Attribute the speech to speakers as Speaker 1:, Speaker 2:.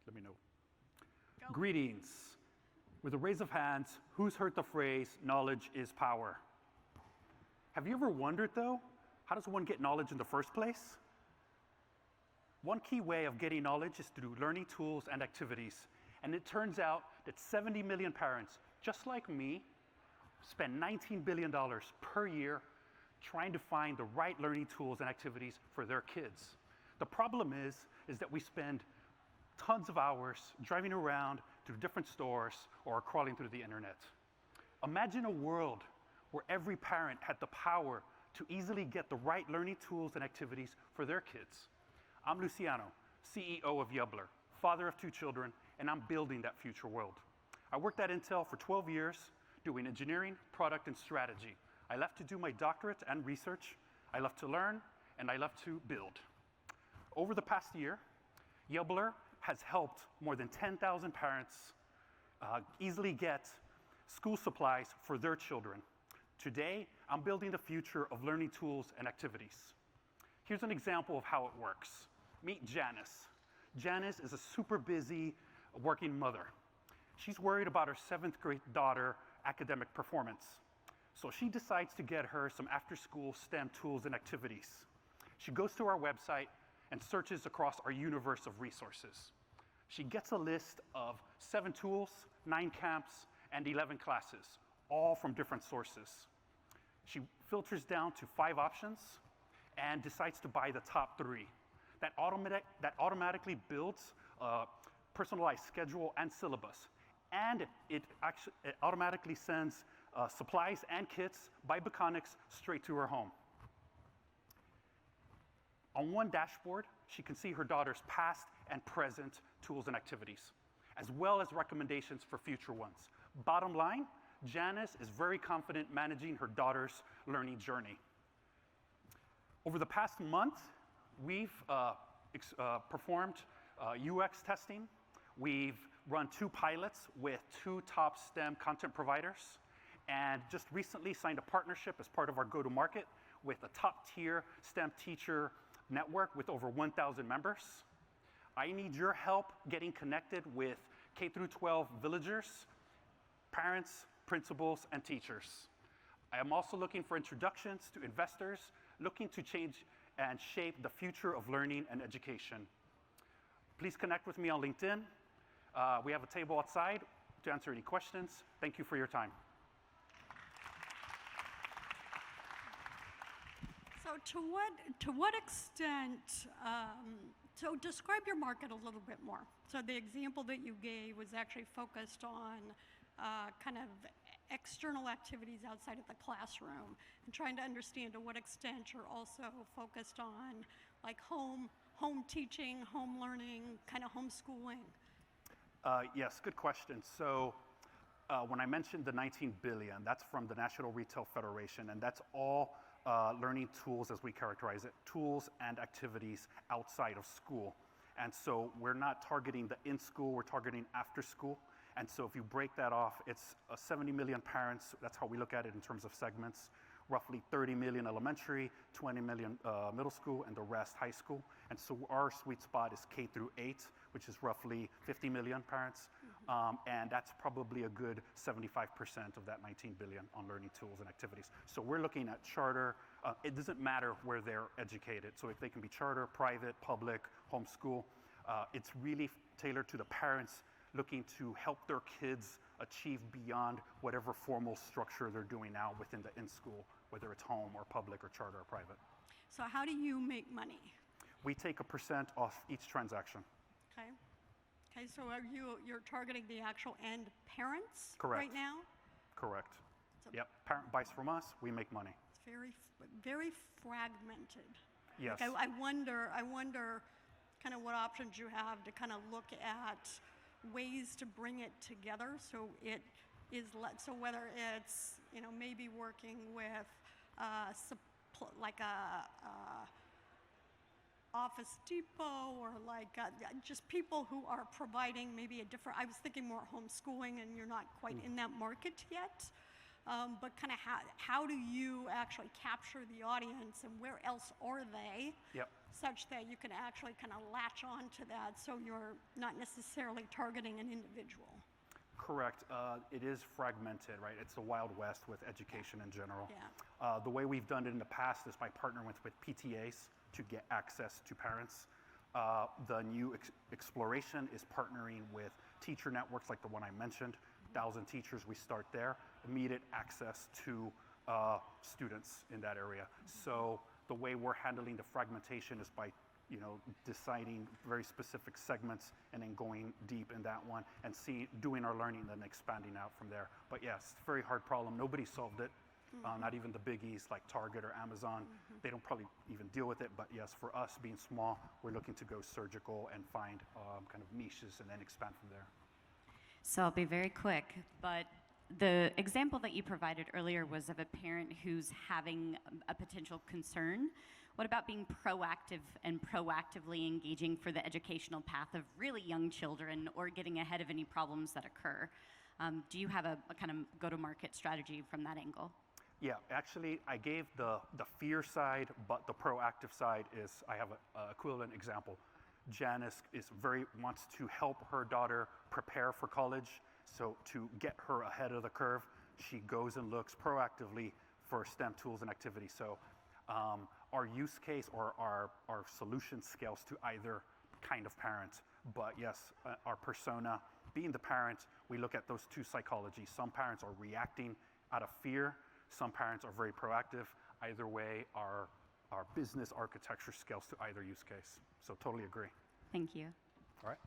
Speaker 1: Let me know.
Speaker 2: Go.
Speaker 1: Greetings. With a raise of hands, who's heard the phrase, knowledge is power? Have you ever wondered, though, how does one get knowledge in the first place? One key way of getting knowledge is through learning tools and activities. And it turns out that 70 million parents, just like me, spend $19 billion per year trying to find the right learning tools and activities for their kids. The problem is that we spend tons of hours driving around to different stores or crawling through the internet. Imagine a world where every parent had the power to easily get the right learning tools and activities for their kids. I'm Luciano, CEO of Yubbler, father of 2 children, and I'm building that future world. I worked at Intel for 12 years doing engineering, product, and strategy. I left to do my doctorate and research. I love to learn, and I love to build. Over the past year, Yubbler has helped more than 10,000 parents easily get school supplies for their children. Today, I'm building the future of learning tools and activities. Here's an example of how it works. Meet Janice. Janice is a super busy working mother. She's worried about her 7th grade daughter academic performance. So she decides to get her some after-school STEM tools and activities. She goes to our website and searches across our universe of resources. She gets a list of 7 tools, 9 camps, and 11 classes, all from different sources. She filters down to 5 options and decides to buy the top 3. That automatically builds a personalized schedule and syllabus. And it automatically sends supplies and kits by Baconics straight to her home. On one dashboard, she can see her daughter's past and present tools and activities, as well as recommendations for future ones. Bottom line, Janice is very confident managing her daughter's learning journey. Over the past month, we've performed UX testing. We've run 2 pilots with 2 top STEM content providers, and just recently signed a partnership as part of our go-to-market with a top-tier STEM teacher network with over 1,000 members. I need your help getting connected with K-12 villagers, parents, principals, and teachers. I am also looking for introductions to investors looking to change and shape the future of learning and education. Please connect with me on LinkedIn. We have a table outside to answer any questions. Thank you for your time.
Speaker 2: So to what extent, so describe your market a little bit more. So the example that you gave was actually focused on kind of external activities outside of the classroom, and trying to understand to what extent you're also focused on like home teaching, home learning, kind of homeschooling.
Speaker 1: Yes, good question. So when I mentioned the 19 billion, that's from the National Retail Federation, and that's all learning tools as we characterize it, tools and activities outside of school. And so we're not targeting the in-school, we're targeting after school. And so if you break that off, it's 70 million parents, that's how we look at it in terms of segments, roughly 30 million elementary, 20 million middle school, and the rest high school. And so our sweet spot is K through 8, which is roughly 50 million parents. And that's probably a good 75% of that 19 billion on learning tools and activities. So we're looking at charter. It doesn't matter where they're educated. So if they can be charter, private, public, homeschool, it's really tailored to the parents looking to help their kids achieve beyond whatever formal structure they're doing now within the in-school, whether it's home or public or charter or private.
Speaker 2: So how do you make money?
Speaker 1: We take a % off each transaction.
Speaker 2: Okay. Okay, so you're targeting the actual end parents
Speaker 1: Correct.
Speaker 2: Right now?
Speaker 1: Correct.
Speaker 2: So
Speaker 1: Yep, parent buys from us, we make money.
Speaker 2: It's very fragmented.
Speaker 1: Yes.
Speaker 2: Like I wonder kind of what options you have to kind of look at ways to bring it together so it is so whether it's maybe working with like a Office Depot or like just people who are providing maybe a different, I was thinking more homeschooling and you're not quite in that market yet, but kind of how do you actually capture the audience and where else are they?
Speaker 1: Yep.
Speaker 2: such that you can actually kind of latch on to that so you're not necessarily targeting an individual.
Speaker 1: Correct. It is fragmented, right? It's the Wild West with education in general.
Speaker 2: Yeah.
Speaker 1: The way we've done it in the past is by partnering with PTAs to get access to parents. The new exploration is partnering with teacher networks like the one I mentioned, 1,000 teachers, we start there, immediate access to students in that area. So the way we're handling the fragmentation is by deciding very specific segments and then going deep in that one and doing our learning and then expanding out from there. But yes, very hard problem. Nobody solved it. Not even the biggies like Target or Amazon. They don't probably even deal with it. But yes, for us being small, we're looking to go surgical and find kind of niches and then expand from there.
Speaker 3: So I'll be very quick, but the example that you provided earlier was of a parent who's having a potential concern. What about being proactive and proactively engaging for the educational path of really young children or getting ahead of any problems that occur? Do you have a kind of go-to-market strategy from that angle?
Speaker 1: Yeah, actually, I gave the fear side, but the proactive side is, I have an equivalent example. Janice wants to help her daughter prepare for college, so to get her ahead of the curve, she goes and looks proactively for STEM tools and activities. So our use case or our solution scales to either kind of parent. But yes, our persona, being the parent, we look at those two psychologies. Some parents are reacting out of fear. Some parents are very proactive. Either way, our business architecture scales to either use case. So totally agree.
Speaker 3: Thank you.
Speaker 1: All right.